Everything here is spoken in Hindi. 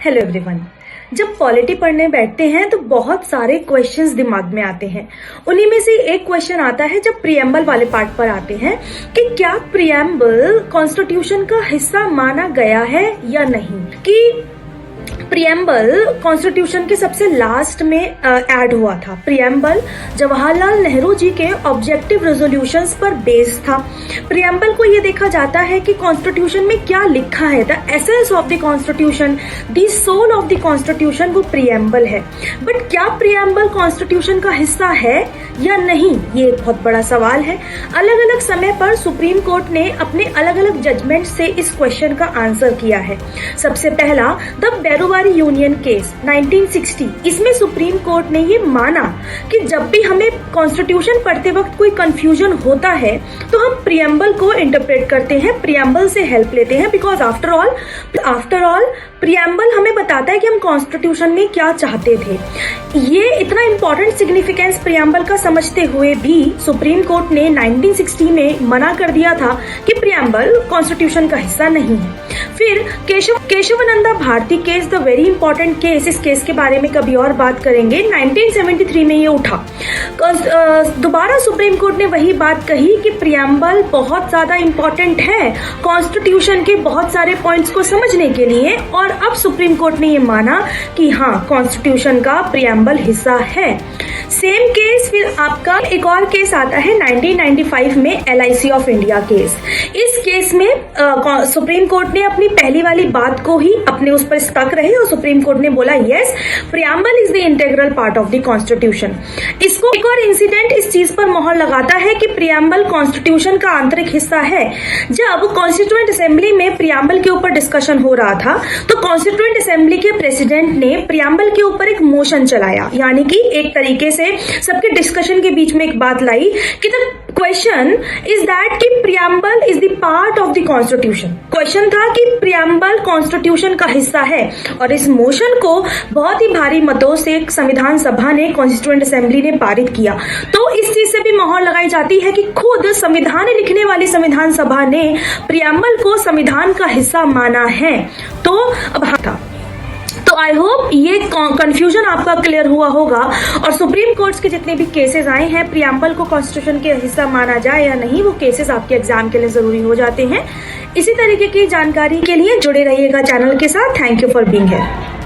Hello everyone. जब पॉलिटी पढ़ने बैठते हैं तो बहुत सारे क्वेश्चंस दिमाग में आते हैं। उन्हीं में से एक क्वेश्चन आता है जब प्रियम्बल वाले पार्ट पर आते हैं कि क्या प्रियम्बल कॉन्स्टिट्यूशन का हिस्सा माना गया है या नहीं, कि प्रियम्बल कॉन्स्टिट्यूशन के सबसे लास्ट में ऐड हुआ था। प्रियम्बल जवाहरलाल नेहरू जी के ऑब्जेक्टिव रेजोल्यूशंस पर बेस्ड था। प्रियम्बल को ये देखा जाता है कि कॉन्स्टिट्यूशन में क्या लिखा है, the essence of the constitution, the soul of the constitution, वो प्रियम्बल है। बट क्या प्रियम्बल कॉन्स्टिट्यूशन का हिस्सा है या नहीं, ये एक बहुत बड़ा सवाल है। अलग अलग समय पर सुप्रीम कोर्ट ने अपने अलग अलग जजमेंट से इस क्वेश्चन का आंसर किया है। सबसे पहला द बेरोवारी यूनियन केस 1960, इसमें सुप्रीम कोर्ट ने ये माना कि जब भी हमें कॉन्स्टिट्यूशन पढ़ते वक्त कोई कंफ्यूजन होता है तो हम प्रियम्बल को इंटरप्रेट करते हैं, प्रियम्बल से हेल्प लेते हैं, बिकॉज आफ्टर ऑल प्रियम्बल हमें बताता है कि हम कॉन्स्टिट्यूशन में क्या चाहते थे। ये इतना इंपॉर्टेंट सिग्निफिकेंस प्रियम्बल का समझते हुए भी सुप्रीम कोर्ट ने 1960 में मना कर दिया था कि प्रियम्बल कॉन्स्टिट्यूशन का हिस्सा नहीं है। फिर Kesavananda Bharati case, the very important case, इस केस के बारे में कभी और बात करेंगे। 1973 में ये उठा। दोबारा सुप्रीम कोर्ट ने वही बात कही कि प्रियम्बल बहुत ज्यादा इंपॉर्टेंट है कॉन्स्टिट्यूशन के बहुत सारे पॉइंट्स को समझने के लिए, और अब सुप्रीम कोर्ट ने ये माना कि हाँ, कॉन्स्टिट्यूशन का प्रियम्बल हिस्सा है। सेम केस फिर आपका एक और केस आता है 1995 में, LIC ऑफ इंडिया केस। इस केस में सुप्रीम कोर्ट ने अपनी पहली वाली बात को ही अपने उस पर स्टक रहे और सुप्रीम कोर्ट ने बोला yes, preamble is the integral part of the constitution. इसको एक और इंसिडेंट इस चीज पर मोहर लगाता है कि प्रियम्बल कॉन्स्टिट्यूशन का आंतरिक हिस्सा है। जब कॉन्स्टिट्यूएंट असेंबली में प्रियम्बल के ऊपर डिस्कशन हो रहा था तो कॉन्स्टिट्यूएंट असेंबली के प्रेसिडेंट ने प्रियम्बल के ऊपर एक मोशन चलाया, यानी कि एक तरीके से सबके डिस्कशन के बीच में एक बात लाई कि द क्वेश्चन इज दैट कि preamble is the part of the constitution. Question था कि प्रियम्बल कॉन्स्टिट्यूशन का हिस्सा है, और इस मोशन को बहुत ही भारी मतों से संविधान सभा ने, कॉन्स्टिट्यूएंट असेंबली ने पारित किया। तो इस चीज से भी मोहर लगाई जाती है कि खुद संविधान लिखने वाली संविधान सभा ने प्रियम्बल को संविधान का हिस्सा माना है। तो अब था, तो आई होप ये कंफ्यूजन आपका क्लियर हुआ होगा, और सुप्रीम कोर्ट्स के जितने भी केसेस आए हैं प्रियम्बल को कॉन्स्टिट्यूशन के हिस्सा माना जाए या नहीं, वो केसेस आपके एग्जाम के लिए जरूरी हो जाते हैं। इसी तरीके की जानकारी के लिए जुड़े रहिएगा चैनल के साथ। Thank you for being here.